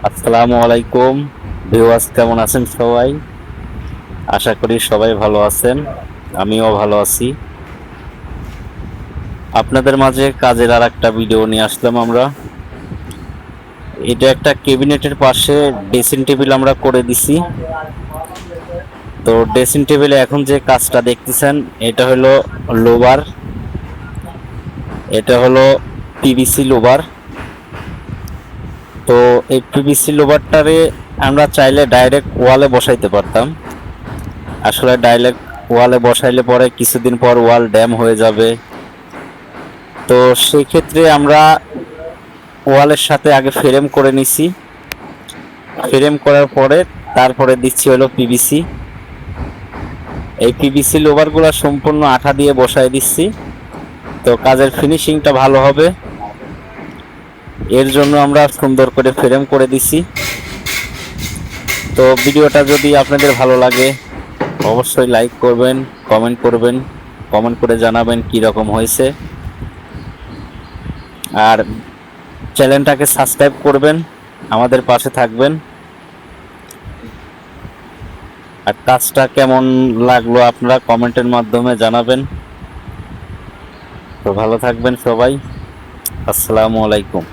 আসসালামু আলাইকুম ভিউয়ার্স, কেমন আছেন সবাই? আশা করি সবাই ভালো আছেন। আমিও ভালো আছি। আপনাদের মাঝে কাজের আর একটা ভিডিও নিয়ে আসলাম আমরা। এটা একটা ক্যাবিনেটের পাশে ড্রেসিং টেবিল আমরা করে দিছি। তো ড্রেসিং টেবিলে এখন যে কাজটা দেখতেছেন এটা হলো লোবার, এটা হলো পিভিসি লোবার। তো এই পিভিসি লোবারটারে আমরা চাইলে ডাইরেক্ট ওয়ালে বসাইতে পারতাম। আসলে ডাইরেক্ট ওয়ালে বসাইলে পরে কিছুদিন পর ওয়াল ড্যাম হয়ে যাবে। তো সেই ক্ষেত্রে আমরা ওয়ালের সাথে আগে ফ্রেম করে নিছি। ফ্রেম করার পরে তারপরে দিচ্ছি হলো পিভিসি। এই পিভিসি লোভারগুলো সম্পূর্ণ আঠা দিয়ে বসায় দিচ্ছি। তো কাজের ফিনিশিংটা ভালো হবে, এর জন্য আমরা সুন্দর করে ফ্রেম করে দিছি। তো ভিডিওটা যদি আপনাদের ভালো লাগে অবশ্যই লাইক করবেন, কমেন্ট করবেন, কমেন্ট করে জানাবেন কি রকম হয়েছে। আর চ্যানেলটাকে সাবস্ক্রাইব করবেন, আমাদের পাশে থাকবেন। আর কাজটা কেমন লাগলো আপনারা কমেন্টের মাধ্যমে জানাবেন। তো ভালো থাকবেন সবাই। আসসালামু আলাইকুম।